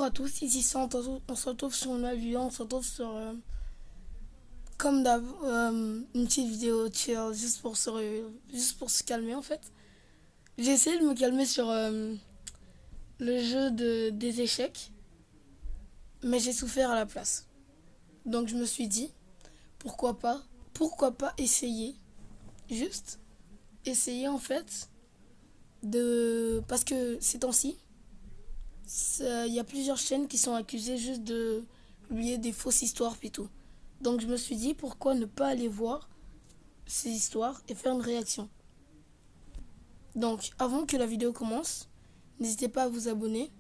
à tous, ici ça, on se retrouve sur une nouvelle vidéo, on se retrouve sur, comme d'hab, une petite vidéo chill, juste pour se calmer en fait. J'ai essayé de me calmer sur le jeu des échecs, mais j'ai souffert à la place. Donc je me suis dit, pourquoi pas essayer, juste essayer en fait, parce que ces temps-ci, il y a plusieurs chaînes qui sont accusées juste de publier des fausses histoires puis tout. Donc je me suis dit pourquoi ne pas aller voir ces histoires et faire une réaction. Donc avant que la vidéo commence, n'hésitez pas à vous abonner,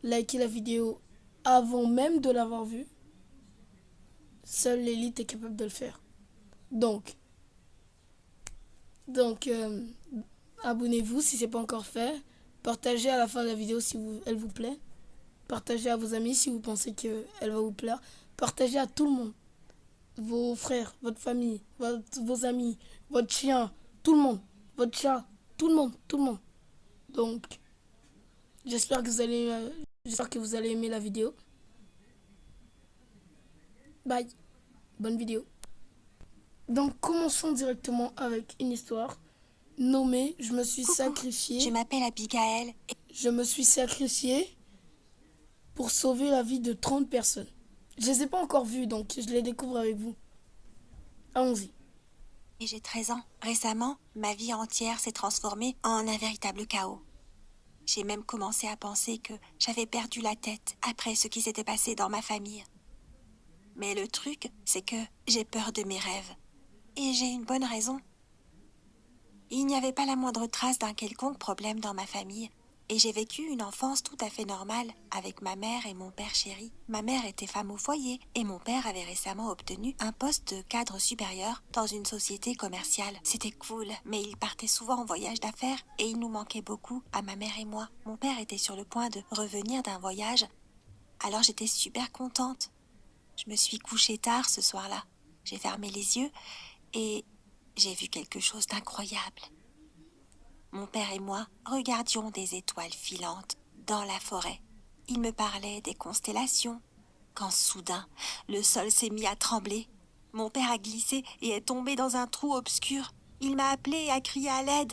liker la vidéo avant même de l'avoir vue. Seule l'élite est capable de le faire. Donc, abonnez-vous si ce n'est pas encore fait. Partagez à la fin de la vidéo si elle vous plaît. Partagez à vos amis si vous pensez qu'elle va vous plaire. Partagez à tout le monde. Vos frères, votre famille, vos amis, votre chien, tout le monde. Votre chat, tout le monde. Donc, j'espère que vous allez aimer la vidéo. Bye. Bonne vidéo. Donc, commençons directement avec une histoire nommée Je me suis sacrifié. Je m'appelle Abigail. Je me suis sacrifié pour sauver la vie de 30 personnes. Je les ai pas encore vus, donc je les découvre avec vous. Allons-y. Et j'ai 13 ans. Récemment, ma vie entière s'est transformée en un véritable chaos. J'ai même commencé à penser que j'avais perdu la tête après ce qui s'était passé dans ma famille. Mais le truc, c'est que j'ai peur de mes rêves. Et j'ai une bonne raison. Il n'y avait pas la moindre trace d'un quelconque problème dans ma famille. Et j'ai vécu une enfance tout à fait normale avec ma mère et mon père chéri. Ma mère était femme au foyer et mon père avait récemment obtenu un poste de cadre supérieur dans une société commerciale. C'était cool, mais il partait souvent en voyage d'affaires et il nous manquait beaucoup à ma mère et moi. Mon père était sur le point de revenir d'un voyage, alors j'étais super contente. Je me suis couchée tard ce soir-là. J'ai fermé les yeux et j'ai vu quelque chose d'incroyable. Mon père et moi regardions des étoiles filantes dans la forêt. Il me parlait des constellations, quand soudain, le sol s'est mis à trembler. Mon père a glissé et est tombé dans un trou obscur. Il m'a appelé et a crié à l'aide,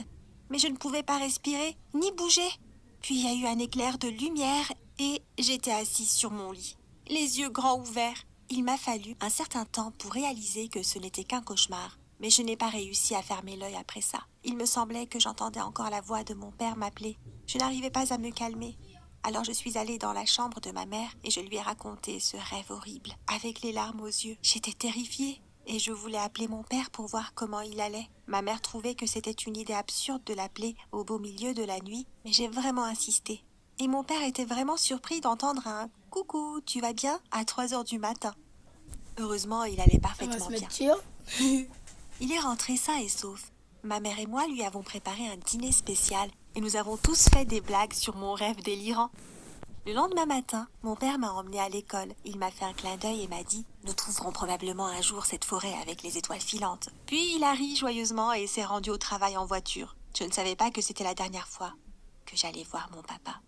mais je ne pouvais pas respirer ni bouger. Puis il y a eu un éclair de lumière et j'étais assise sur mon lit, les yeux grands ouverts. Il m'a fallu un certain temps pour réaliser que ce n'était qu'un cauchemar. Mais je n'ai pas réussi à fermer l'œil après ça. Il me semblait que j'entendais encore la voix de mon père m'appeler. Je n'arrivais pas à me calmer. Alors je suis allée dans la chambre de ma mère et je lui ai raconté ce rêve horrible, avec les larmes aux yeux. J'étais terrifiée et je voulais appeler mon père pour voir comment il allait. Ma mère trouvait que c'était une idée absurde de l'appeler au beau milieu de la nuit, mais j'ai vraiment insisté. Et mon père était vraiment surpris d'entendre un « Coucou, tu vas bien ?» à 3 heures du matin. Heureusement, il allait On va parfaitement se bien. mettre chill. Il est rentré sain et sauf. Ma mère et moi lui avons préparé un dîner spécial et nous avons tous fait des blagues sur mon rêve délirant. Le lendemain matin, mon père m'a emmené à l'école. Il m'a fait un clin d'œil et m'a dit « Nous trouverons probablement un jour cette forêt avec les étoiles filantes. » Puis il a ri joyeusement et s'est rendu au travail en voiture. Je ne savais pas que c'était la dernière fois que j'allais voir mon papa.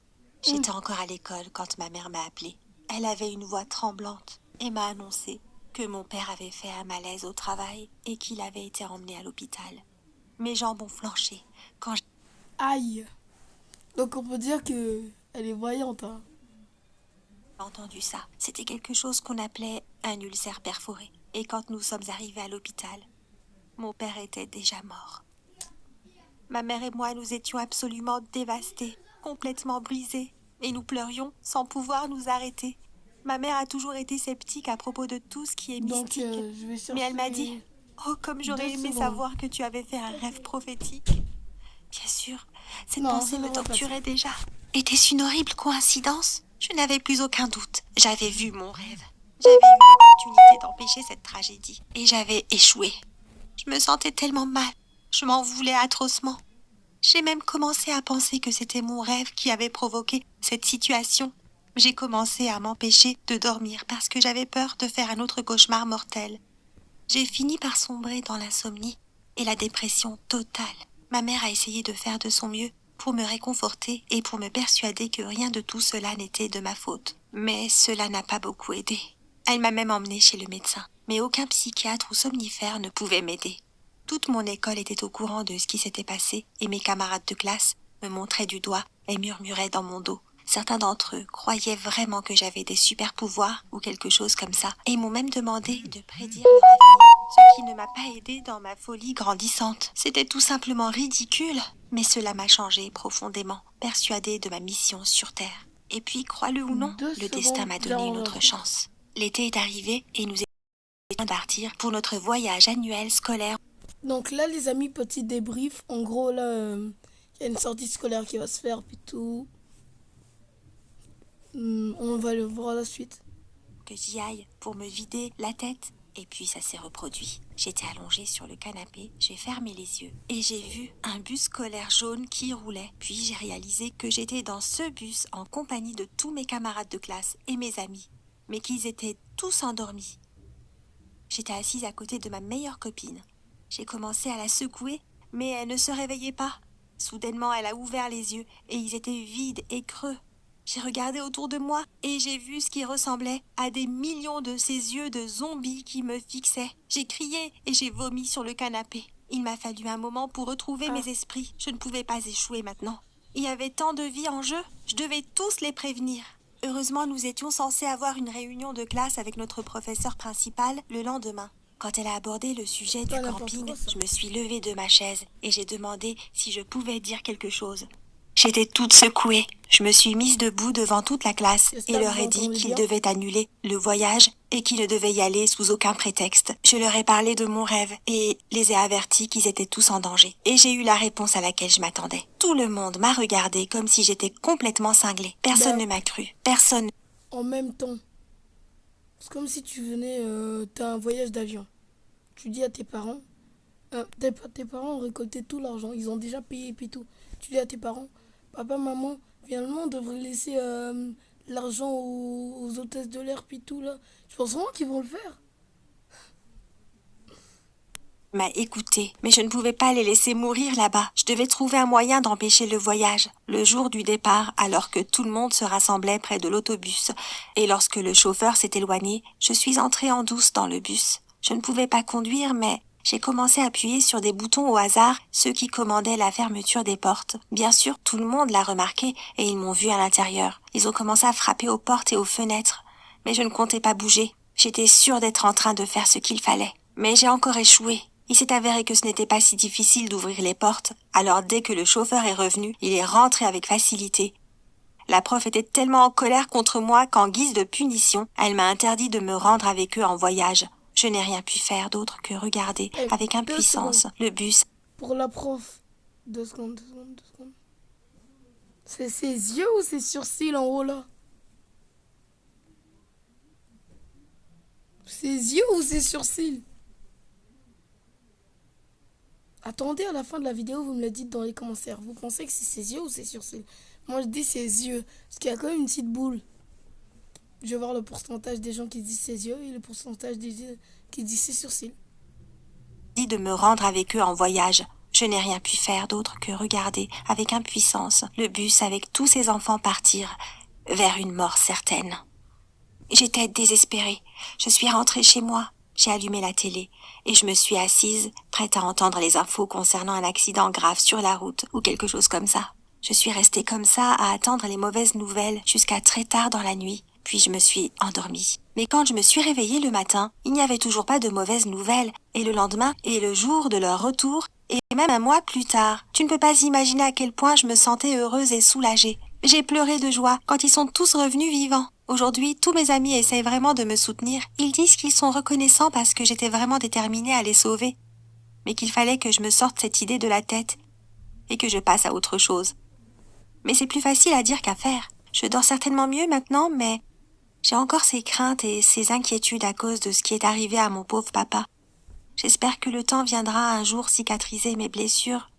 J'étais encore à l'école quand ma mère m'a appelée. Elle avait une voix tremblante et m'a annoncé que mon père avait fait un malaise au travail et qu'il avait été emmené à l'hôpital. Mes jambes ont flanché quand j'ai Aïe. Donc on peut dire que elle est voyante. Hein. entendu ça. C'était quelque chose qu'on appelait un ulcère perforé. Et quand nous sommes arrivés à l'hôpital, mon père était déjà mort. Ma mère et moi, nous étions absolument dévastés, complètement brisés, et nous pleurions sans pouvoir nous arrêter. Ma mère a toujours été sceptique à propos de tout ce qui est Donc mystique. je vais chercher. Mais elle m'a dit « Oh, comme j'aurais 2 aimé secondes. savoir que tu avais fait un rêve prophétique. » Bien sûr, cette Non, pensée ça me devrait torturait déjà. Était-ce une horrible coïncidence? Je n'avais plus aucun doute. J'avais vu mon rêve. J'avais eu l'opportunité d'empêcher cette tragédie. Et j'avais échoué. Je me sentais tellement mal. Je m'en voulais atrocement. J'ai même commencé à penser que c'était mon rêve qui avait provoqué cette situation. J'ai commencé à m'empêcher de dormir parce que j'avais peur de faire un autre cauchemar mortel. J'ai fini par sombrer dans l'insomnie et la dépression totale. Ma mère a essayé de faire de son mieux pour me réconforter et pour me persuader que rien de tout cela n'était de ma faute. Mais cela n'a pas beaucoup aidé. Elle m'a même emmenée chez le médecin. Mais aucun psychiatre ou somnifère ne pouvait m'aider. Toute mon école était au courant de ce qui s'était passé et mes camarades de classe me montraient du doigt et murmuraient dans mon dos. Certains d'entre eux croyaient vraiment que j'avais des super pouvoirs ou quelque chose comme ça et m'ont même demandé de prédire leur avenir, ce qui ne m'a pas aidé dans ma folie grandissante. C'était tout simplement ridicule, mais cela m'a changé profondément, persuadée de ma mission sur Terre. Et puis, crois-le ou non, Deux le destin secondes, m'a j'ai donné une un autre truc. chance. L'été est arrivé et nous étions partir pour notre voyage annuel scolaire. Donc là, les amis, petit débrief. En gros, là, il y a une sortie scolaire qui va se faire, puis tout. On va le voir la suite. Que j'y aille pour me vider la tête. Et puis ça s'est reproduit. J'étais allongée sur le canapé, j'ai fermé les yeux et j'ai vu un bus scolaire jaune qui roulait. Puis j'ai réalisé que j'étais dans ce bus en compagnie de tous mes camarades de classe et mes amis, mais qu'ils étaient tous endormis. J'étais assise à côté de ma meilleure copine. J'ai commencé à la secouer, mais elle ne se réveillait pas. Soudainement, elle a ouvert les yeux et ils étaient vides et creux. J'ai regardé autour de moi et j'ai vu ce qui ressemblait à des millions de ces yeux de zombies qui me fixaient. J'ai crié et j'ai vomi sur le canapé. Il m'a fallu un moment pour retrouver mes esprits. Je ne pouvais pas échouer maintenant. Il y avait tant de vie en jeu, je devais tous les prévenir. Heureusement, nous étions censés avoir une réunion de classe avec notre professeur principal le lendemain. Quand elle a abordé le sujet du Pas n'importe camping, quoi, ça. je me suis levée de ma chaise et j'ai demandé si je pouvais dire quelque chose. J'étais toute secouée. Je me suis mise debout devant toute la classe et J'espère que leur vous ai dit entendez qu'ils bien. devaient annuler le voyage et qu'ils ne devaient y aller sous aucun prétexte. Je leur ai parlé de mon rêve et les ai avertis qu'ils étaient tous en danger. Et j'ai eu la réponse à laquelle je m'attendais. Tout le monde m'a regardée comme si j'étais complètement cinglée. Personne ne m'a cru. Personne. En même temps, c'est comme si tu venais, t'as un voyage d'avion. Tu dis à tes parents, tes parents ont récolté tout l'argent, ils ont déjà payé et puis tout. Tu dis à tes parents, papa, maman, finalement on devrait laisser l'argent aux hôtesses de l'air puis tout là. Je pense vraiment qu'ils vont le faire. M'a écouté, mais je ne pouvais pas les laisser mourir là-bas. Je devais trouver un moyen d'empêcher le voyage. Le jour du départ, alors que tout le monde se rassemblait près de l'autobus, et lorsque le chauffeur s'est éloigné, je suis entrée en douce dans le bus. Je ne pouvais pas conduire, mais j'ai commencé à appuyer sur des boutons au hasard, ceux qui commandaient la fermeture des portes. Bien sûr, tout le monde l'a remarqué, et ils m'ont vu à l'intérieur. Ils ont commencé à frapper aux portes et aux fenêtres. Mais je ne comptais pas bouger. J'étais sûre d'être en train de faire ce qu'il fallait. Mais j'ai encore échoué. Il s'est avéré que ce n'était pas si difficile d'ouvrir les portes, alors dès que le chauffeur est revenu, il est rentré avec facilité. La prof était tellement en colère contre moi qu'en guise de punition, elle m'a interdit de me rendre avec eux en voyage. Je n'ai rien pu faire d'autre que regarder avec 2 secondes. impuissance le bus. Pour la prof. 2 secondes, 2 secondes, 2 secondes. C'est ses yeux ou ses sourcils en haut là? Ses yeux ou ses sourcils? Attendez, à la fin de la vidéo, vous me le dites dans les commentaires. Vous pensez que c'est ses yeux ou ses sourcils? Moi, je dis ses yeux. Parce qu'il y a quand même une petite boule. Je vais voir le pourcentage des gens qui disent ses yeux et le pourcentage des gens qui disent ses sourcils. De me rendre avec eux en voyage. Je n'ai rien pu faire d'autre que regarder avec impuissance le bus avec tous ses enfants partir vers une mort certaine. J'étais désespérée. Je suis rentrée chez moi. J'ai allumé la télé et je me suis assise, prête à entendre les infos concernant un accident grave sur la route ou quelque chose comme ça. Je suis restée comme ça à attendre les mauvaises nouvelles jusqu'à très tard dans la nuit, puis je me suis endormie. Mais quand je me suis réveillée le matin, il n'y avait toujours pas de mauvaises nouvelles, et le lendemain et le jour de leur retour, et même un mois plus tard, tu ne peux pas imaginer à quel point je me sentais heureuse et soulagée. J'ai pleuré de joie quand ils sont tous revenus vivants. Aujourd'hui, tous mes amis essayent vraiment de me soutenir. Ils disent qu'ils sont reconnaissants parce que j'étais vraiment déterminée à les sauver. Mais qu'il fallait que je me sorte cette idée de la tête et que je passe à autre chose. Mais c'est plus facile à dire qu'à faire. Je dors certainement mieux maintenant, mais j'ai encore ces craintes et ces inquiétudes à cause de ce qui est arrivé à mon pauvre papa. J'espère que le temps viendra un jour cicatriser mes blessures.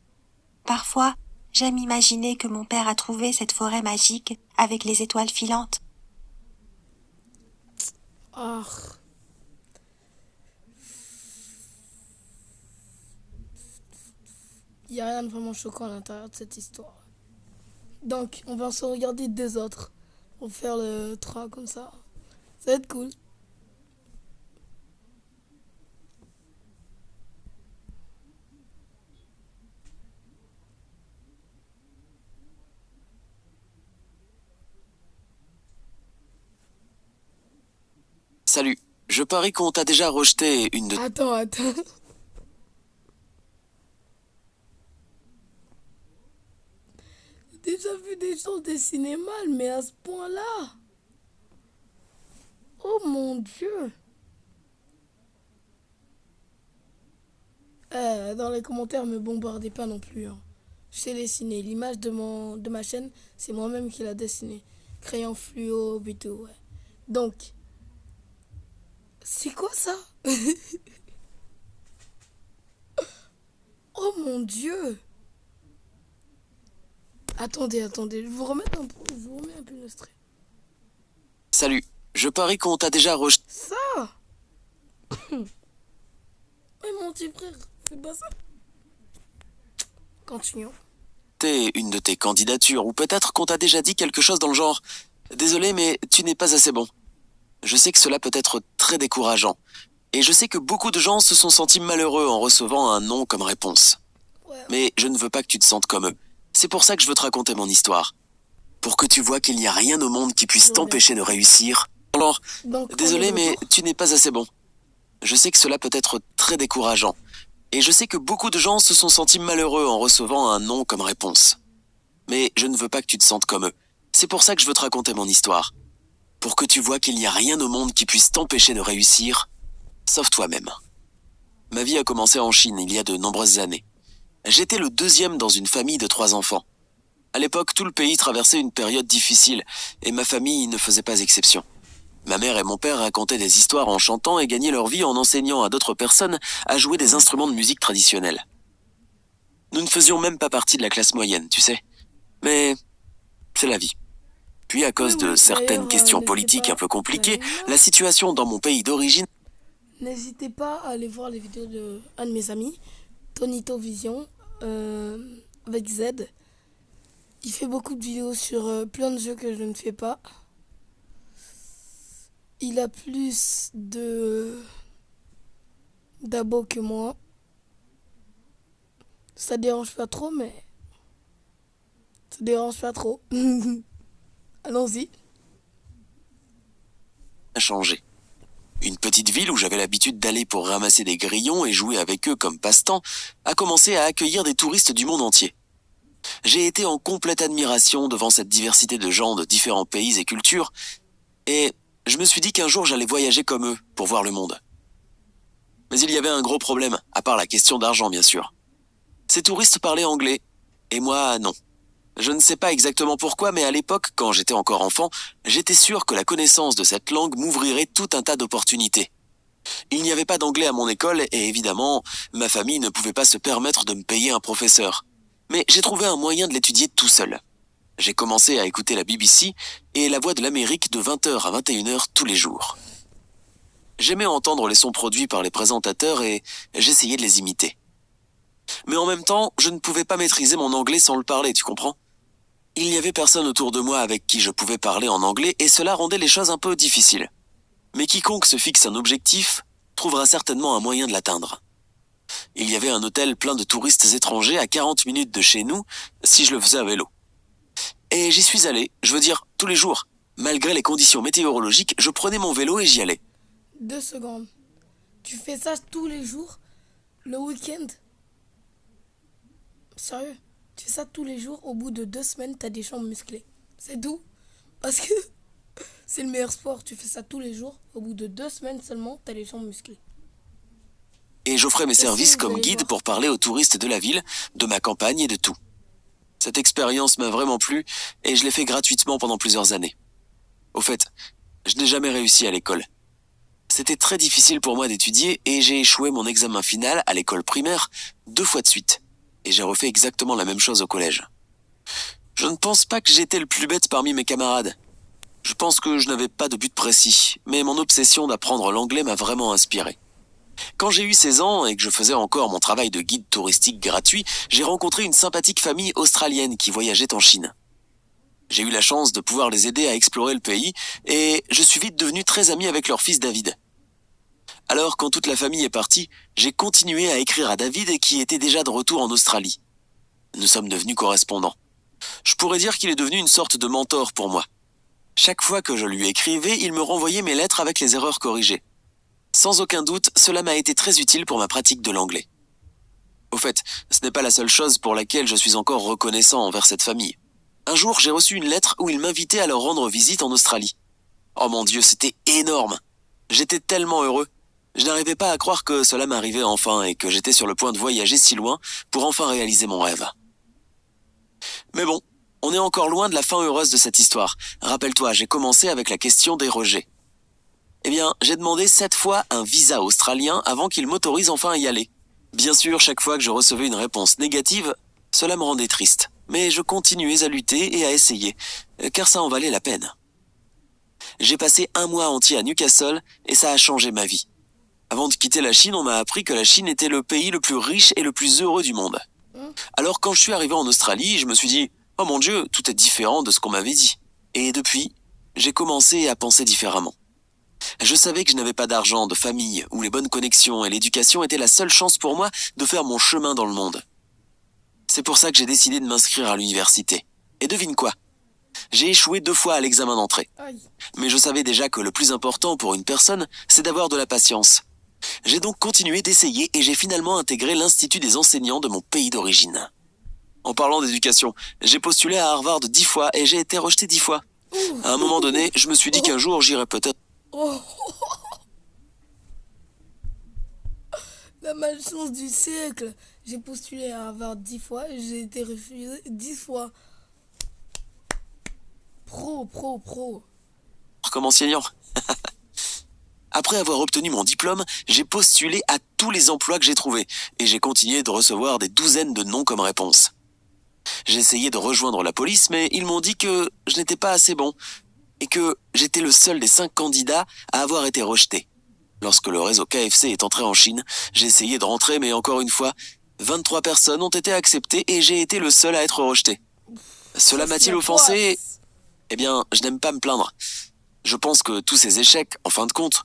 Parfois, j'aime imaginer que mon père a trouvé cette forêt magique avec les étoiles filantes. Ah. Il n'y a rien de vraiment choquant à l'intérieur de cette histoire. Donc, on va se regarder deux autres pour faire le 3 comme ça. Ça va être cool. Salut, je parie qu'on t'a déjà rejeté une de... Attends. J'ai déjà vu des choses dessinées mal, mais à ce point-là. Oh mon Dieu. Dans les commentaires, me bombardez pas non plus, hein. Je sais dessiner. L'image de ma chaîne, c'est moi-même qui l'a dessinée. Crayon fluo, et tout, ouais. Donc, c'est quoi ça? Oh mon Dieu. Attendez, je vous remets un peu, je vous remets un peu l'extrait. Salut, je parie qu'on t'a déjà rejeté Ça. Mais mon petit frère, c'est pas ça. Continuons. une de tes candidatures, ou peut-être qu'on t'a déjà dit quelque chose dans le genre « Désolé, mais tu n'es pas assez bon ». Je sais que cela peut être très décourageant, et je sais que beaucoup de gens se sont sentis malheureux en recevant un non comme réponse. Ouais. Mais je ne veux pas que tu te sentes comme eux. C'est pour ça que je veux te raconter mon histoire. Pour que tu vois qu'il n'y a rien au monde qui puisse t'empêcher de réussir. Alors, Donc, désolé, on est de mais retour. tu n'es pas assez bon. Je sais que cela peut être très décourageant. Et je sais que beaucoup de gens se sont sentis malheureux en recevant un non comme réponse. Mais je ne veux pas que tu te sentes comme eux. C'est pour ça que je veux te raconter mon histoire. Pour que tu vois qu'il n'y a rien au monde qui puisse t'empêcher de réussir, sauf toi-même. Ma vie a commencé en Chine il y a de nombreuses années. J'étais le deuxième dans une famille de 3 enfants. À l'époque, tout le pays traversait une période difficile, et ma famille ne faisait pas exception. Ma mère et mon père racontaient des histoires en chantant et gagnaient leur vie en enseignant à d'autres personnes à jouer des instruments de musique traditionnels. Nous ne faisions même pas partie de la classe moyenne, tu sais. Mais c'est la vie. Puis à cause de certaines questions politiques un peu compliquées, la situation dans mon pays d'origine... N'hésitez pas à aller voir les vidéos de un de mes amis, Tonito Vision, avec Z. Il fait beaucoup de vidéos sur plein de jeux que je ne fais pas. Il a plus d'abos que moi. Ça dérange pas trop, mais ça dérange pas trop. Allons-y. a changé. Une petite ville où j'avais l'habitude d'aller pour ramasser des grillons et jouer avec eux comme passe-temps a commencé à accueillir des touristes du monde entier. J'ai été en complète admiration devant cette diversité de gens de différents pays et cultures, et je me suis dit qu'un jour j'allais voyager comme eux pour voir le monde. Mais il y avait un gros problème, à part la question d'argent bien sûr. Ces touristes parlaient anglais, et moi non. Je ne sais pas exactement pourquoi, mais à l'époque, quand j'étais encore enfant, j'étais sûr que la connaissance de cette langue m'ouvrirait tout un tas d'opportunités. Il n'y avait pas d'anglais à mon école, et évidemment, ma famille ne pouvait pas se permettre de me payer un professeur. Mais j'ai trouvé un moyen de l'étudier tout seul. J'ai commencé à écouter la BBC et la Voix de l'Amérique de 20h à 21h tous les jours. J'aimais entendre les sons produits par les présentateurs et j'essayais de les imiter. Mais en même temps, je ne pouvais pas maîtriser mon anglais sans le parler, tu comprends ? Il n'y avait personne autour de moi avec qui je pouvais parler en anglais et cela rendait les choses un peu difficiles. Mais quiconque se fixe un objectif trouvera certainement un moyen de l'atteindre. Il y avait un hôtel plein de touristes étrangers à 40 minutes de chez nous, si je le faisais à vélo. Et j'y suis allé, je veux dire, tous les jours. Malgré les conditions météorologiques, je prenais mon vélo et j'y allais. 2 secondes. Tu fais ça tous les jours, le week-end? Sérieux? Tu fais ça tous les jours, au bout de 2 semaines, t'as des jambes musclées. C'est tout. Parce que c'est le meilleur sport. Tu fais ça tous les jours, au bout de 2 semaines seulement, t'as les jambes musclées. Et j'offrais mes services vous comme allez guide voir. pour parler aux touristes de la ville, de ma campagne et de tout. Cette expérience m'a vraiment plu et je l'ai fait gratuitement pendant plusieurs années. Au fait, je n'ai jamais réussi à l'école. C'était très difficile pour moi d'étudier et j'ai échoué mon examen final à l'école primaire 2 fois de suite. Et j'ai refait exactement la même chose au collège. Je ne pense pas que j'étais le plus bête parmi mes camarades. Je pense que je n'avais pas de but précis, mais mon obsession d'apprendre l'anglais m'a vraiment inspiré. Quand j'ai eu 16 ans et que je faisais encore mon travail de guide touristique gratuit, j'ai rencontré une sympathique famille australienne qui voyageait en Chine. J'ai eu la chance de pouvoir les aider à explorer le pays et je suis vite devenu très ami avec leur fils David. Alors, quand toute la famille est partie, j'ai continué à écrire à David qui était déjà de retour en Australie. Nous sommes devenus correspondants. Je pourrais dire qu'il est devenu une sorte de mentor pour moi. Chaque fois que je lui écrivais, il me renvoyait mes lettres avec les erreurs corrigées. Sans aucun doute, cela m'a été très utile pour ma pratique de l'anglais. Au fait, ce n'est pas la seule chose pour laquelle je suis encore reconnaissant envers cette famille. Un jour, j'ai reçu une lettre où il m'invitait à leur rendre visite en Australie. Oh mon Dieu, c'était énorme! J'étais tellement heureux. Je n'arrivais pas à croire que cela m'arrivait enfin et que j'étais sur le point de voyager si loin pour enfin réaliser mon rêve. Mais bon, on est encore loin de la fin heureuse de cette histoire. Rappelle-toi, j'ai commencé avec la question des rejets. Eh bien, j'ai demandé 7 fois un visa australien avant qu'il m'autorise enfin à y aller. Bien sûr, chaque fois que je recevais une réponse négative, cela me rendait triste. Mais je continuais à lutter et à essayer, car ça en valait la peine. J'ai passé 1 mois entier à Newcastle et ça a changé ma vie. Avant de quitter la Chine, on m'a appris que la Chine était le pays le plus riche et le plus heureux du monde. Alors quand je suis arrivé en Australie, je me suis dit « Oh mon Dieu, tout est différent de ce qu'on m'avait dit ». Et depuis, j'ai commencé à penser différemment. Je savais que je n'avais pas d'argent, de famille, où les bonnes connexions et l'éducation étaient la seule chance pour moi de faire mon chemin dans le monde. C'est pour ça que j'ai décidé de m'inscrire à l'université. Et devine quoi? J'ai échoué 2 fois à l'examen d'entrée. Mais je savais déjà que le plus important pour une personne, c'est d'avoir de la patience. J'ai donc continué d'essayer et j'ai finalement intégré l'Institut des enseignants de mon pays d'origine. En parlant d'éducation, j'ai postulé à Harvard 10 fois et j'ai été rejeté 10 fois. À un moment donné, je me suis dit qu'un jour j'irais peut-être... Oh. La malchance du siècle. J'ai postulé à Harvard 10 fois et j'ai été refusé 10 fois. Pro. comme enseignant. Après avoir obtenu mon diplôme, j'ai postulé à tous les emplois que j'ai trouvés et j'ai continué de recevoir des douzaines de noms comme réponse. J'ai essayé de rejoindre la police, mais ils m'ont dit que je n'étais pas assez bon et que j'étais le seul des 5 candidats à avoir été rejeté. Lorsque le réseau KFC est entré en Chine, j'ai essayé de rentrer, mais encore une fois, 23 personnes ont été acceptées et j'ai été le seul à être rejeté. Cela m'a-t-il offensé? Eh bien, je n'aime pas me plaindre. Je pense que tous ces échecs, en fin de compte,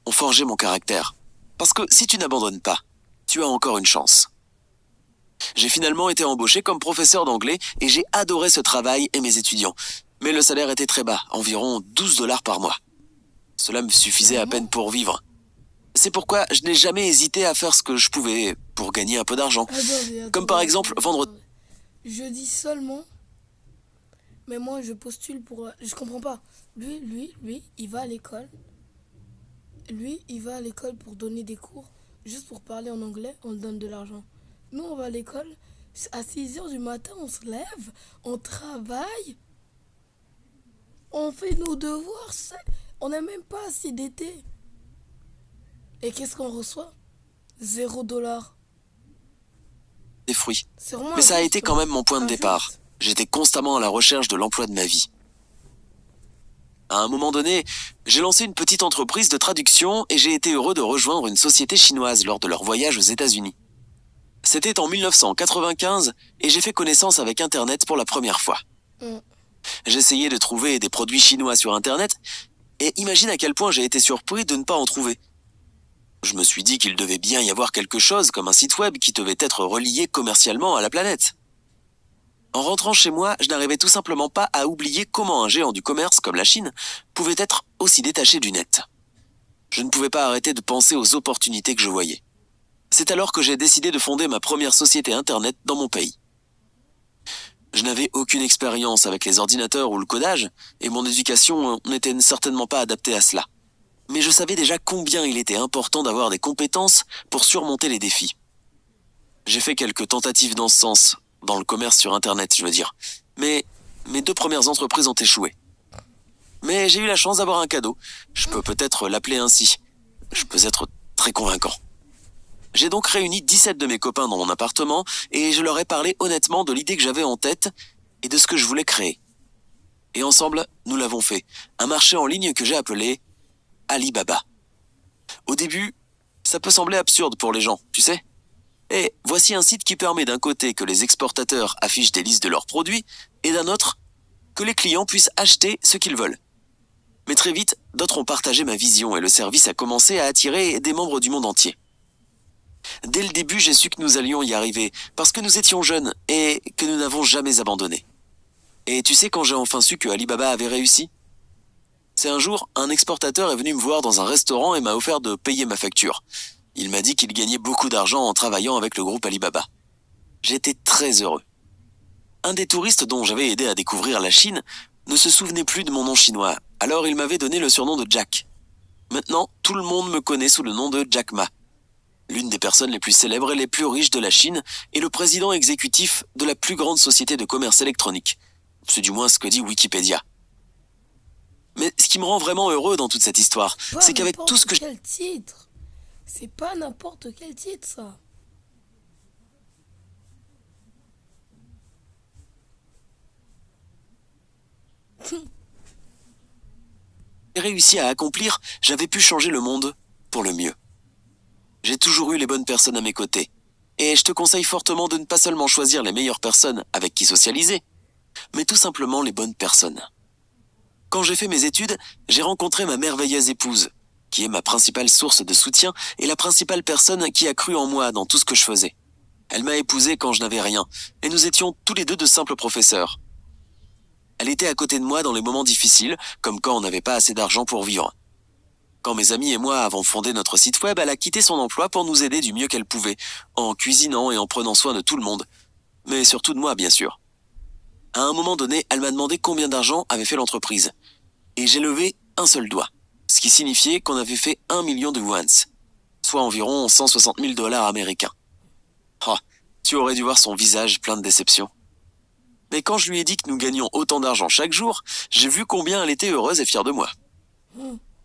ont forgé mon caractère. Parce que si tu n'abandonnes pas, tu as encore une chance. J'ai finalement été embauché comme professeur d'anglais et j'ai adoré ce travail et mes étudiants. Mais le salaire était très bas, environ 12 $ par mois. Cela me suffisait à peine pour vivre. C'est pourquoi je n'ai jamais hésité à faire ce que je pouvais pour gagner un peu d'argent. Comme par exemple vendre... Je dis seulement... Mais moi, je postule pour... Je comprends pas. Lui, il va à l'école. Lui, il va à l'école pour donner des cours. Juste pour parler en anglais, on le donne de l'argent. Nous, on va à l'école. À 6h du matin, on se lève. On travaille. On fait nos devoirs. On n'a même pas assez d'été. Et qu'est-ce qu'on reçoit? 0 $. des fruits. Mais ça a été quand même mon point de départ. J'étais constamment à la recherche de l'emploi de ma vie. À un moment donné, j'ai lancé une petite entreprise de traduction et j'ai été heureux de rejoindre une société chinoise lors de leur voyage aux États-Unis. C'était en 1995 et j'ai fait connaissance avec Internet pour la première fois. J'essayais de trouver des produits chinois sur Internet et imagine à quel point j'ai été surpris de ne pas en trouver. Je me suis dit qu'il devait bien y avoir quelque chose comme un site web qui devait être relié commercialement à la planète. En rentrant chez moi, je n'arrivais tout simplement pas à oublier comment un géant du commerce comme la Chine pouvait être aussi détaché du net. Je ne pouvais pas arrêter de penser aux opportunités que je voyais. C'est alors que j'ai décidé de fonder ma première société Internet dans mon pays. Je n'avais aucune expérience avec les ordinateurs ou le codage, et mon éducation n'était certainement pas adaptée à cela. Mais je savais déjà combien il était important d'avoir des compétences pour surmonter les défis. J'ai fait quelques tentatives dans ce sens, dans le commerce sur Internet, je veux dire. Mais mes 2 premières entreprises ont échoué. Mais j'ai eu la chance d'avoir un cadeau. Je peux peut-être l'appeler ainsi. Je peux être très convaincant. J'ai donc réuni 17 de mes copains dans mon appartement et je leur ai parlé honnêtement de l'idée que j'avais en tête et de ce que je voulais créer. Et ensemble, nous l'avons fait. Un marché en ligne que j'ai appelé Alibaba. Au début, ça peut sembler absurde pour les gens, tu sais. Et voici un site qui permet d'un côté que les exportateurs affichent des listes de leurs produits et d'un autre que les clients puissent acheter ce qu'ils veulent. Mais très vite, d'autres ont partagé ma vision et le service a commencé à attirer des membres du monde entier. Dès le début, j'ai su que nous allions y arriver parce que nous étions jeunes et que nous n'avons jamais abandonné. Et tu sais quand j'ai enfin su que Alibaba avait réussi ? C'est un jour, un exportateur est venu me voir dans un restaurant et m'a offert de payer ma facture. Il m'a dit qu'il gagnait beaucoup d'argent en travaillant avec le groupe Alibaba. J'étais très heureux. Un des touristes dont j'avais aidé à découvrir la Chine ne se souvenait plus de mon nom chinois, alors il m'avait donné le surnom de Jack. Maintenant, tout le monde me connaît sous le nom de Jack Ma. L'une des personnes les plus célèbres et les plus riches de la Chine est le président exécutif de la plus grande société de commerce électronique. C'est du moins ce que dit Wikipédia. Mais ce qui me rend vraiment heureux dans toute cette histoire, c'est qu'avec tout ce que... Quel titre? C'est pas n'importe quel titre, ça. j'ai réussi à accomplir, j'avais pu changer le monde pour le mieux. J'ai toujours eu les bonnes personnes à mes côtés. Et je te conseille fortement de ne pas seulement choisir les meilleures personnes avec qui socialiser, mais tout simplement les bonnes personnes. Quand j'ai fait mes études, j'ai rencontré ma merveilleuse épouse, qui est ma principale source de soutien et la principale personne qui a cru en moi dans tout ce que je faisais. Elle m'a épousé quand je n'avais rien, et nous étions tous les deux de simples professeurs. Elle était à côté de moi dans les moments difficiles, comme quand on n'avait pas assez d'argent pour vivre. Quand mes amis et moi avons fondé notre site web, elle a quitté son emploi pour nous aider du mieux qu'elle pouvait, en cuisinant et en prenant soin de tout le monde. Mais surtout de moi, bien sûr. À un moment donné, elle m'a demandé combien d'argent avait fait l'entreprise. Et j'ai levé un seul doigt, ce qui signifiait qu'on avait fait 1 million de yuans, soit environ 160 000 $ américains. Oh, tu aurais dû voir son visage plein de déception. Mais quand je lui ai dit que nous gagnions autant d'argent chaque jour, j'ai vu combien elle était heureuse et fière de moi.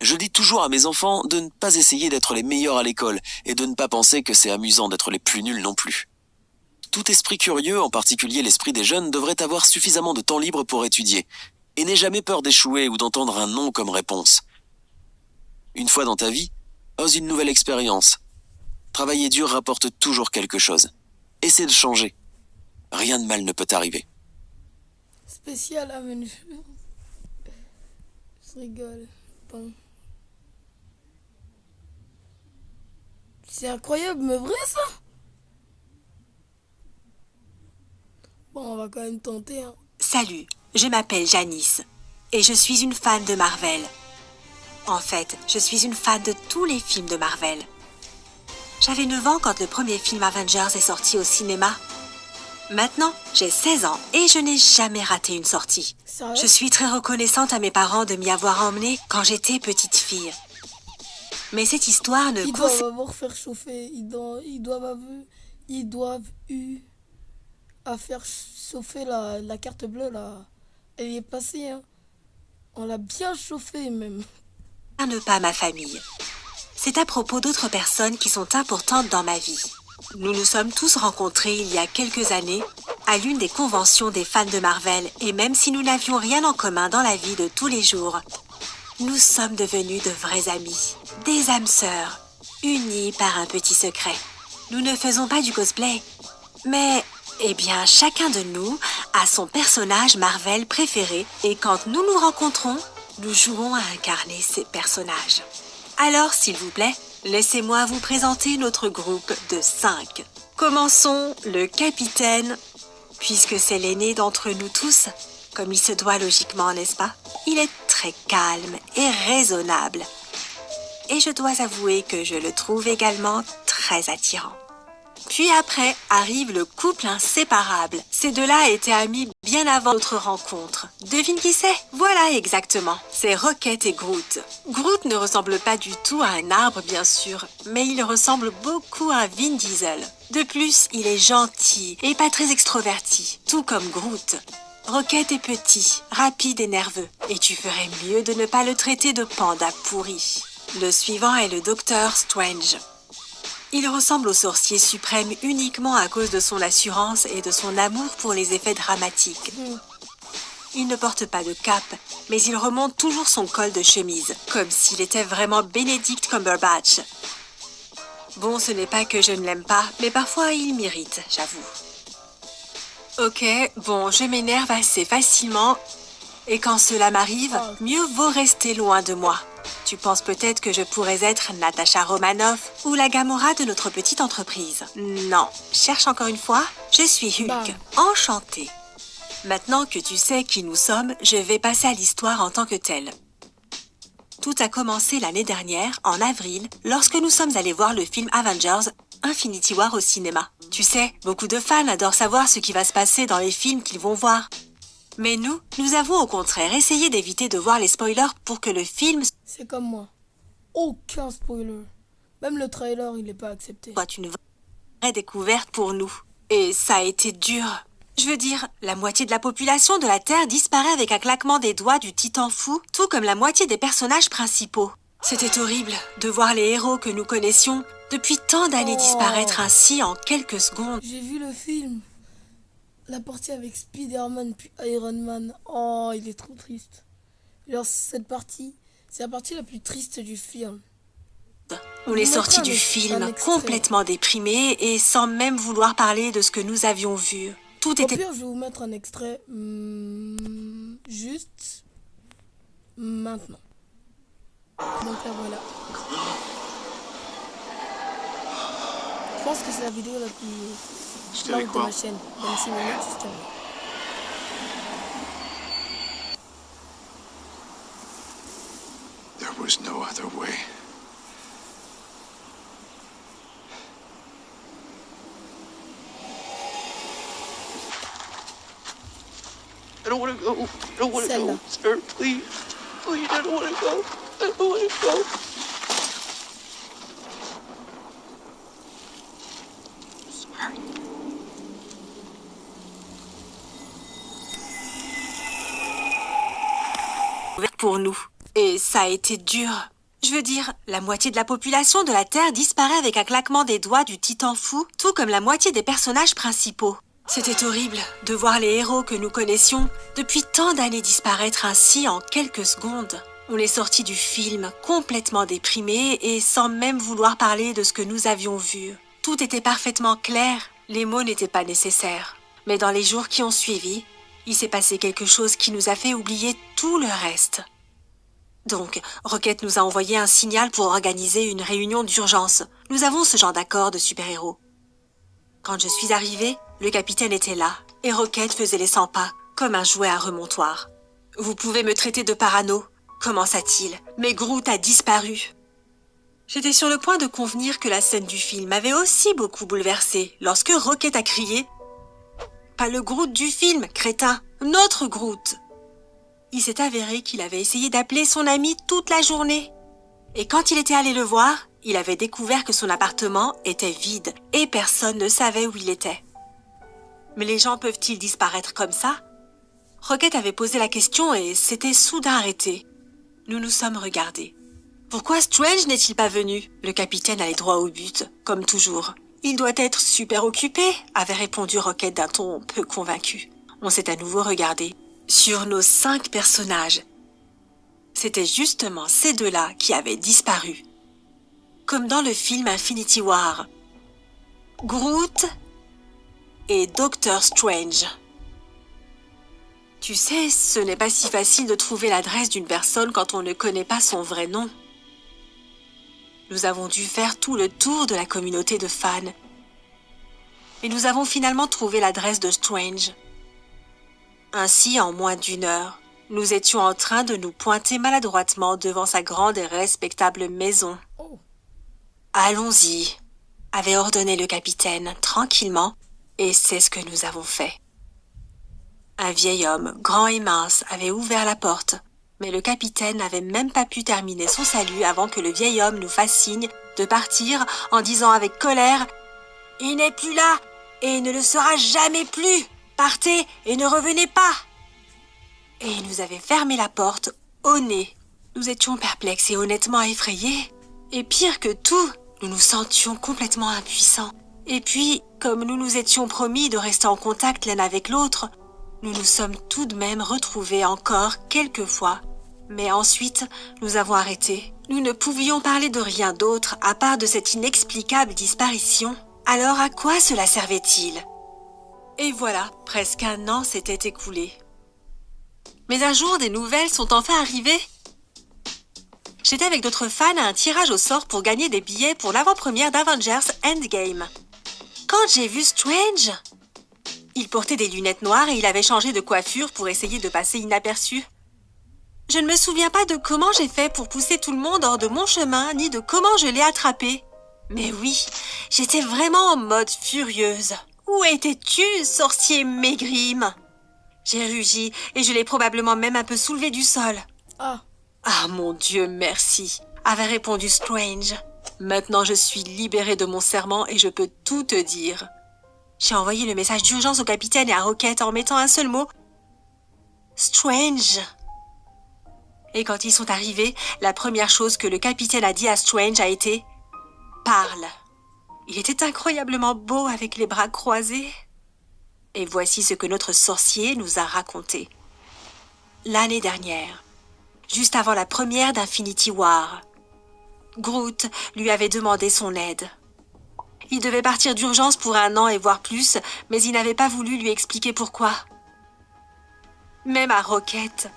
Je dis toujours à mes enfants de ne pas essayer d'être les meilleurs à l'école et de ne pas penser que c'est amusant d'être les plus nuls non plus. Tout esprit curieux, en particulier l'esprit des jeunes, devrait avoir suffisamment de temps libre pour étudier et n'aie jamais peur d'échouer ou d'entendre un non comme réponse. Une fois dans ta vie, ose une nouvelle expérience. Travailler dur rapporte toujours quelque chose. Essaie de changer. Rien de mal ne peut t'arriver. Spécial aventure. Je rigole. Bon. C'est incroyable, mais vrai ça? Bon, on va quand même tenter, hein. Salut, je m'appelle Janice et je suis une fan de Marvel. En fait, je suis une fan de tous les films de Marvel. J'avais 9 ans quand le premier film Avengers est sorti au cinéma. Maintenant, j'ai 16 ans et je n'ai jamais raté une sortie. Sérieux? Je suis très reconnaissante à mes parents de m'y avoir emmenée quand j'étais petite fille. Mais cette histoire ne Ils concerne... doivent avoir faire chauffer. Ils doivent eu à faire chauffer la carte bleue là. Elle y est passée, hein. On l'a bien chauffée même. pas ma famille. C'est à propos d'autres personnes qui sont importantes dans ma vie. Nous nous sommes tous rencontrés il y a quelques années à l'une des conventions des fans de Marvel et même si nous n'avions rien en commun dans la vie de tous les jours, nous sommes devenus de vrais amis, des âmes sœurs, unis par un petit secret. Nous ne faisons pas du cosplay, mais, eh bien, chacun de nous a son personnage Marvel préféré et quand nous nous rencontrons, nous jouons à incarner ces personnages. Alors, s'il vous plaît, laissez-moi vous présenter notre groupe de 5. Commençons le capitaine, puisque c'est l'aîné d'entre nous tous, comme il se doit logiquement, n'est-ce pas? Il est très calme et raisonnable. Et je dois avouer que je le trouve également très attirant. Puis après arrive le couple inséparable. Ces deux-là étaient amis bien avant notre rencontre. Devine qui c'est? Voilà exactement. C'est Rocket et Groot. Groot ne ressemble pas du tout à un arbre bien sûr, mais il ressemble beaucoup à Vin Diesel. De plus, il est gentil et pas très extroverti, tout comme Groot. Rocket est petit, rapide et nerveux, et tu ferais mieux de ne pas le traiter de panda pourri. Le suivant est le Docteur Strange. Il ressemble au sorcier suprême uniquement à cause de son assurance et de son amour pour les effets dramatiques. Il ne porte pas de cape, mais il remonte toujours son col de chemise, comme s'il était vraiment Benedict Cumberbatch. Bon, ce n'est pas que je ne l'aime pas, mais parfois il m'irrite, j'avoue. Ok, bon, je m'énerve assez facilement, Et quand cela m'arrive, Oh. mieux vaut rester loin de moi. Tu penses peut-être que je pourrais être Natasha Romanoff ou la Gamora de notre petite entreprise. Non, cherche encore une fois, je suis Hulk. Bam. Enchantée. Maintenant que tu sais qui nous sommes, je vais passer à l'histoire en tant que telle. Tout a commencé l'année dernière, en avril, lorsque nous sommes allés voir le film Avengers Infinity War au cinéma. Tu sais, beaucoup de fans adorent savoir ce qui va se passer dans les films qu'ils vont voir. Mais nous avons au contraire essayé d'éviter de voir les spoilers pour que le film C'est comme moi. Aucun spoiler. Même le trailer, il n'est pas accepté. soit une vraie découverte pour nous. Et ça a été dur. Je veux dire, la moitié de la population de la Terre disparaît avec un claquement des doigts du titan fou, tout comme la moitié des personnages principaux. C'était horrible de voir les héros que nous connaissions depuis tant d'années Oh. disparaître ainsi en quelques secondes. J'ai vu le film. La partie avec Spider-Man puis Iron Man. Oh, il est trop triste. Genre, cette partie, c'est la partie la plus triste du film. On est Vous sorti mettrez du un film extrait. complètement déprimé et sans même vouloir parler de ce que nous avions vu. Tout Au était pire, je vais vous mettre un extrait juste maintenant. Donc là, voilà. Je pense que c'est la vidéo la plus longue de ma chaîne. 26 minutes, c'est terminé. There was no other way. I don't want to go. I don't want to Celle-là. go, sir. Please. Please, I don't want to go. I don't want to go. Sorry. ouvert pour nous. Et ça a été dur. Je veux dire, la moitié de la population de la Terre disparaît avec un claquement des doigts du titan fou, tout comme la moitié des personnages principaux. C'était horrible de voir les héros que nous connaissions depuis tant d'années disparaître ainsi en quelques secondes. On est sorti du film complètement déprimé et sans même vouloir parler de ce que nous avions vu. Tout était parfaitement clair, les mots n'étaient pas nécessaires. Mais dans les jours qui ont suivi, il s'est passé quelque chose qui nous a fait oublier tout le reste. Donc, Rocket nous a envoyé un signal pour organiser une réunion d'urgence. Nous avons ce genre d'accord de super-héros. Quand je suis arrivée, le capitaine était là, et Rocket faisait les 100 pas, comme un jouet à remontoir. « Vous pouvez me traiter de parano », commença-t-il, mais Groot a disparu. J'étais sur le point de convenir que la scène du film m'avait aussi beaucoup bouleversée lorsque Rocket a crié « Pas le Groot du film, crétin, notre Groot !» Il s'est avéré qu'il avait essayé d'appeler son ami toute la journée. Et quand il était allé le voir, il avait découvert que son appartement était vide et personne ne savait où il était. Mais les gens peuvent-ils disparaître comme ça? Rocket avait posé la question et s'était soudain arrêté. Nous nous sommes regardés. Pourquoi Strange n'est-il pas venu? Le capitaine allait droit au but, comme toujours. Il doit être super occupé, avait répondu Rocket d'un ton peu convaincu. On s'est à nouveau regardé. Sur nos 5 personnages, c'était justement ces deux-là qui avaient disparu. Comme dans le film Infinity War. Groot et Doctor Strange. Tu sais, ce n'est pas si facile de trouver l'adresse d'une personne quand on ne connaît pas son vrai nom. Nous avons dû faire tout le tour de la communauté de fans. Et nous avons finalement trouvé l'adresse de Strange. Ainsi, en moins d'1 heure, nous étions en train de nous pointer maladroitement devant sa grande et respectable maison. Oh. « Allons-y », avait ordonné le capitaine, tranquillement, et c'est ce que nous avons fait. Un vieil homme, grand et mince, avait ouvert la porte, mais le capitaine n'avait même pas pu terminer son salut avant que le vieil homme nous fasse signe de partir en disant avec colère « Il n'est plus là, et il ne le sera jamais plus ! Partez et ne revenez pas !» Et il nous avait fermé la porte au nez. Nous étions perplexes et honnêtement effrayés. Et pire que tout, nous nous sentions complètement impuissants. Et puis, comme nous nous étions promis de rester en contact l'un avec l'autre, nous nous sommes tout de même retrouvés encore quelques fois. Mais ensuite, nous avons arrêté. Nous ne pouvions parler de rien d'autre à part de cette inexplicable disparition. Alors à quoi cela servait-il ? Et voilà, presque 1 an s'était écoulé. Mais un jour, des nouvelles sont enfin arrivées. J'étais avec d'autres fans à un tirage au sort pour gagner des billets pour l'avant-première d'Avengers Endgame. Quand j'ai vu Strange, il portait des lunettes noires et il avait changé de coiffure pour essayer de passer inaperçu. Je ne me souviens pas de comment j'ai fait pour pousser tout le monde hors de mon chemin, ni de comment je l'ai attrapé. Mais oui, j'étais vraiment en mode furieuse. Où étais-tu, sorcier Maigrim? J'ai rugi et je l'ai probablement même un peu soulevé du sol. Ah, Ah mon Dieu, merci, avait répondu Strange. Maintenant je suis libérée de mon serment et je peux tout te dire. J'ai envoyé le message d'urgence au capitaine et à Rocket en mettant un seul mot. Strange. Et quand ils sont arrivés, la première chose que le capitaine a dit à Strange a été « Parle ». Il était incroyablement beau avec les bras croisés. Et voici ce que notre sorcier nous a raconté. L'année dernière, juste avant la première d'Infinity War, Groot lui avait demandé son aide. Il devait partir d'urgence pour 1 an et voire plus, mais il n'avait pas voulu lui expliquer pourquoi. Même à Rocket,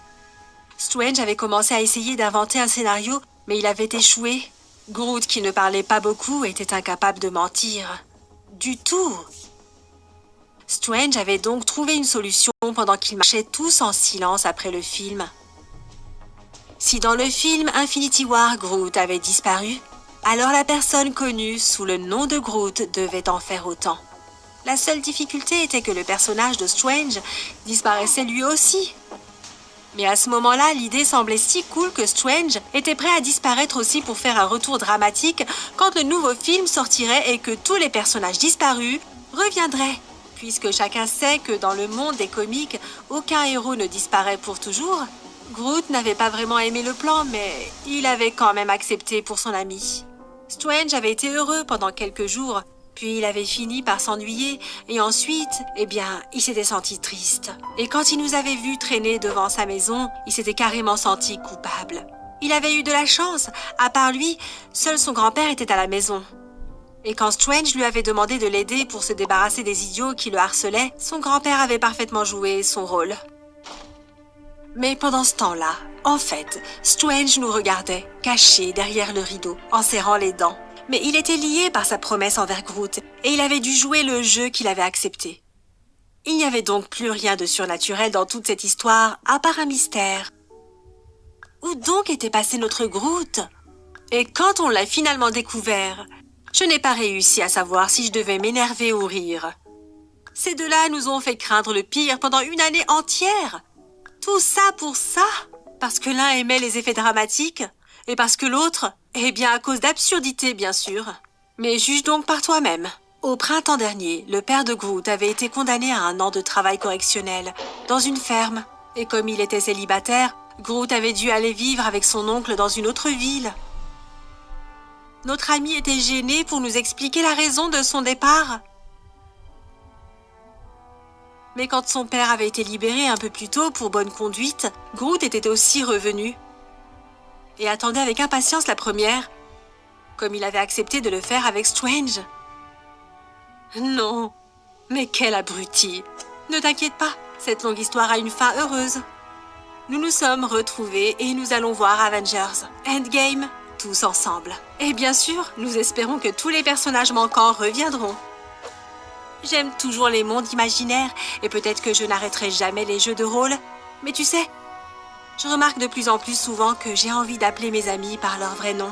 Strange avait commencé à essayer d'inventer un scénario, mais il avait échoué. Groot, qui ne parlait pas beaucoup, était incapable de mentir. Du tout. Strange avait donc trouvé une solution pendant qu'ils marchaient tous en silence après le film. Si dans le film Infinity War, Groot avait disparu, alors la personne connue sous le nom de Groot devait en faire autant. La seule difficulté était que le personnage de Strange disparaissait lui aussi. Mais à ce moment-là, l'idée semblait si cool que Strange était prêt à disparaître aussi pour faire un retour dramatique quand le nouveau film sortirait et que tous les personnages disparus reviendraient. Puisque chacun sait que dans le monde des comics, aucun héros ne disparaît pour toujours, Groot n'avait pas vraiment aimé le plan, mais il avait quand même accepté pour son ami. Strange avait été heureux pendant quelques jours, puis il avait fini par s'ennuyer, et ensuite, il s'était senti triste. Et quand il nous avait vus traîner devant sa maison, il s'était carrément senti coupable. Il avait eu de la chance, à part lui, seul son grand-père était à la maison. Et quand Strange lui avait demandé de l'aider pour se débarrasser des idiots qui le harcelaient, son grand-père avait parfaitement joué son rôle. Mais pendant ce temps-là, en fait, Strange nous regardait, caché derrière le rideau, en serrant les dents. Mais il était lié par sa promesse envers Groot, et il avait dû jouer le jeu qu'il avait accepté. Il n'y avait donc plus rien de surnaturel dans toute cette histoire, à part un mystère. Où donc était passé notre Groot? Et quand on l'a finalement découvert, je n'ai pas réussi à savoir si je devais m'énerver ou rire. Ces deux-là nous ont fait craindre le pire pendant 1 année entière. Tout ça pour ça? Parce que l'un aimait les effets dramatiques, et parce que l'autre, à cause d'absurdité, bien sûr. Mais juge donc par toi-même. Au printemps dernier, le père de Groot avait été condamné à 1 an de travail correctionnel, dans une ferme. Et comme il était célibataire, Groot avait dû aller vivre avec son oncle dans une autre ville. Notre ami était gêné pour nous expliquer la raison de son départ. Mais quand son père avait été libéré un peu plus tôt pour bonne conduite, Groot était aussi revenu. Et attendait avec impatience la première, comme il avait accepté de le faire avec Strange. Non, mais quel abruti! Ne t'inquiète pas, cette longue histoire a une fin heureuse. Nous nous sommes retrouvés et nous allons voir Avengers Endgame tous ensemble. Et bien sûr, nous espérons que tous les personnages manquants reviendront. J'aime toujours les mondes imaginaires et peut-être que je n'arrêterai jamais les jeux de rôle, mais tu sais, je remarque de plus en plus souvent que j'ai envie d'appeler mes amis par leur vrai nom.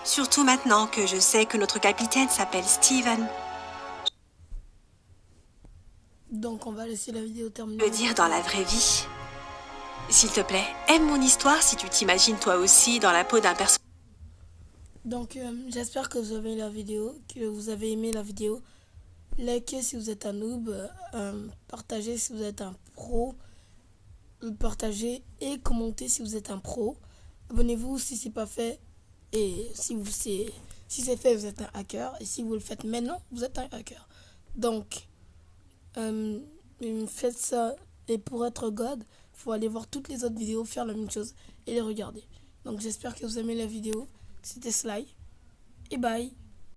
Surtout maintenant que je sais que notre capitaine s'appelle Steven. donc on va laisser la vidéo Je terminer. veux dire dans la vraie vie. S'il te plaît, aime mon histoire si tu t'imagines toi aussi dans la peau d'un personnage. Donc j'espère que vous avez aimé la vidéo. Likez si vous êtes un noob, partagez si vous êtes un pro, partagez et commentez si vous êtes un pro. Abonnez-vous si c'est pas fait et si c'est fait vous êtes un hacker et si vous le faites maintenant vous êtes un hacker. Donc faites ça et pour être God, faut aller voir toutes les autres vidéos, faire la même chose et les regarder. Donc j'espère que vous aimez la vidéo. C'était Sly et bye.